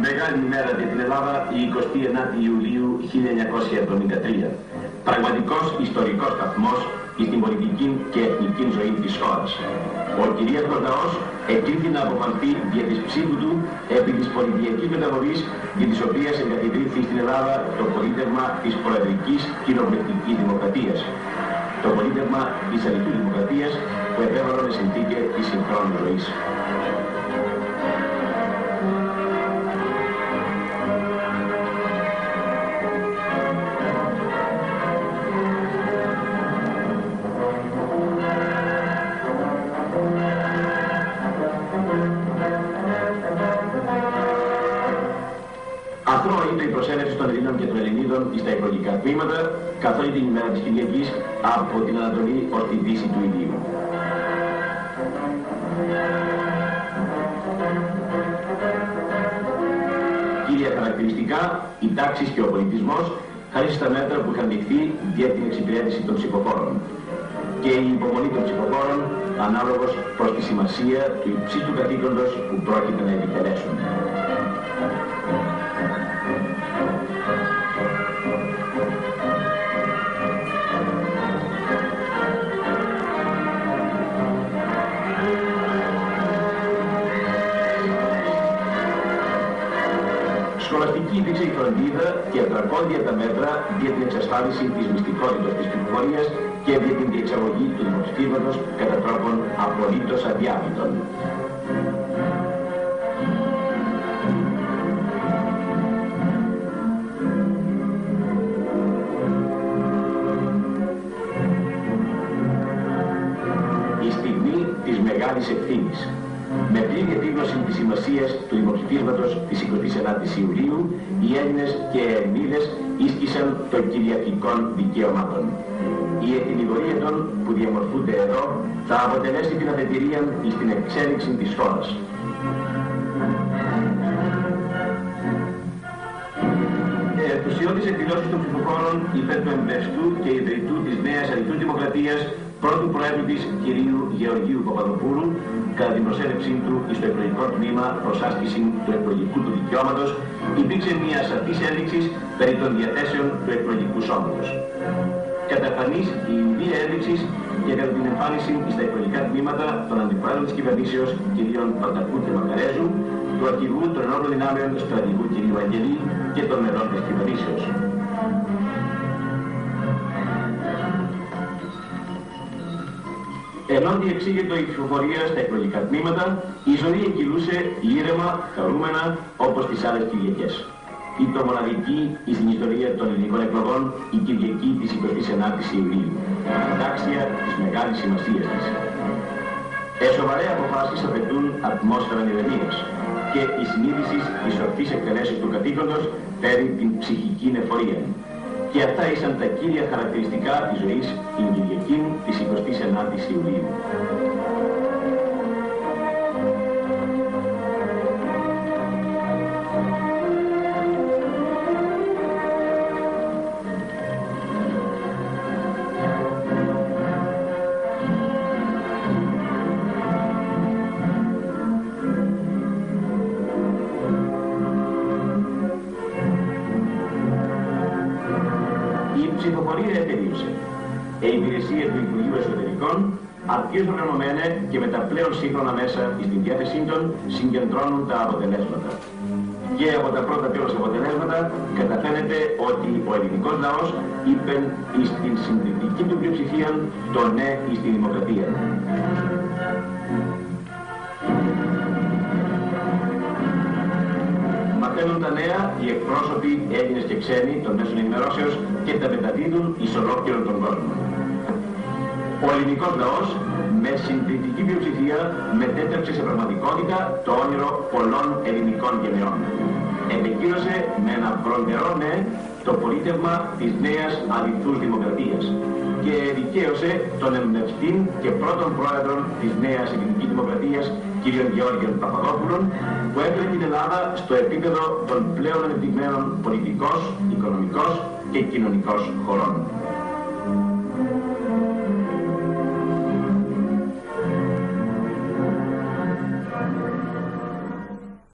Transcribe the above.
Μεγάλη ημέρα για την Ελλάδα, η 29η Ιουλίου 1973. Πραγματικός ιστορικός σταθμός στην πολιτική και εθνική ζωή της χώρας. Ο κυρίαρχος λαός εκλήθη να αποφανθεί δια της ψήφου του επί της πολιτιακής μεταβολής για της οποίας εγκαθιδρύθη στην Ελλάδα το πολίτευμα της προεδρικής κοινοβουλευτικής δημοκρατίας. Το πολίτευμα της αληθούς δημοκρατίας που επέβαλε συνθήκες της συγχρόνου ζωής. Αθρώα είναι η προσέλευση των Ελλήνων και των Ελληνίδων στα εκλογικά τμήματα, καθ' όλη την ημέρα της Κυριακής από την Ανατολή ως τη δύση του ηλίου. Κύρια χαρακτηριστικά, οι τάξεις και ο πολιτισμός, χάρη στα μέτρα που είχαν ληφθεί για την εξυπηρέτηση των ψηφοφόρων. Και η υπομονή των ψηφοφόρων ανάλογος προς τη σημασία του υψίτου καθήκοντος που πρόκειται να επιτελέσουν. Σχολαστική υπήρξε η φροντίδα και δρακόντια τα μέτρα για την εξασφάλιση της μυστικότητας της ψηφοφορίας και για την διεξαγωγή του δημοψηφίσματος κατά τρόπον απολύτως αδιάβλητων. Η στιγμή της μεγάλης ευθύνης. Με πλήρη επίγνωση της σημασίας του δημοψηφίσματος της 29ης Ιουλίου, οι Έλληνες και Ελληνίδες ίσχυσαν των κυριαρχικών δικαιωμάτων. Η ετοιμιγορία των που διαμορφούνται εδώ θα αποτελέσει την αφετηρία στην εξέλιξη της χώρας. Ενθουσιώδεις εκδηλώσεις των ψηφοφόρων υπέρ του εμπνευστού και ιδρυτού της νέας αληθούς δημοκρατίας πρώτου Προέδρου της κυρίου Γεωργίου Παπαδοπούλου κατά την προσέλευσή του στο εκλογικό τμήμα προς άσκηση του εκλογικού του δικαιώματος υπήρξε μια σαφής ένδειξη περί των διαθέσεων του εκλογικού σώματος. Καταφανής η βία ένδειξη και κατά την εμφάνιση στα εκλογικά τμήματα των αντιπρόεδρων της κυβερνήσεως κυρίων Παντακού και Μακαρέζου, του αρχηγού των ενόπλων δυνάμεων στρατηγού κυρίου Αγγελή και των μελών της κυβερνήσεως. Ενώ διεξήγεται η ψηφοφορία στα εκλογικά τμήματα, η ζωή εκκυλούσε ήρεμα, χαρούμενα, όπως τις άλλες Κυριακές. Ήταν μοναδική στην ιστορία των ελληνικών εκλογών η Κυριακή της 29ης Ιουλίου, αντάξια της μεγάλης σημασίας της. Σοβαρές αποφάσεις απαιτούν ατμόσφαιρα ηρεμίας και η συνείδηση της ορθής εκτελέσεως του καθήκοντος φέρει την ψυχική εφορία. Και αυτά ήσαν τα κύρια χαρακτηριστικά της ζωής την Κυριακή της 29ης Ιουλίου. Η ψηφοφορία τελείωσε. Η υπηρεσία του Υπουργείου Εσωτερικών, αρκετά οργανωμένα και με τα πλέον σύγχρονα μέσα στην διάθεσή των, συγκεντρώνουν τα αποτελέσματα. Και από τα πρώτα τέλος αποτελέσματα καταφέρεται ότι ο ελληνικός λαός είπε στην συντριπτική του πλειοψηφία το ναι στη δημοκρατία. Μαθαίνουν τα νέα οι εκπρόσωποι Έλληνες και ξένοι των μέσων ενημερώσεως και τα μεταδίδουν εις ολόκληρον τον κόσμο. Ο ελληνικός λαός με συντριπτική πλειοψηφία μετέτρεψε σε πραγματικότητα το όνειρο πολλών ελληνικών γενεών. Επεκύρωσε με ένα βροντερό ναι το πολίτευμα της νέας αληθούς δημοκρατίας και δικαίωσε τον εμπνευστή και πρώτον πρόεδρο της νέας ελληνικής δημοκρατίας, κ. Γεώργιον Παπαδόπουλον, που έφερε την Ελλάδα στο επίπεδο των πλέον ανεπτυγμένων πολιτικός, οικονομικός και κοινωνικός χωρών.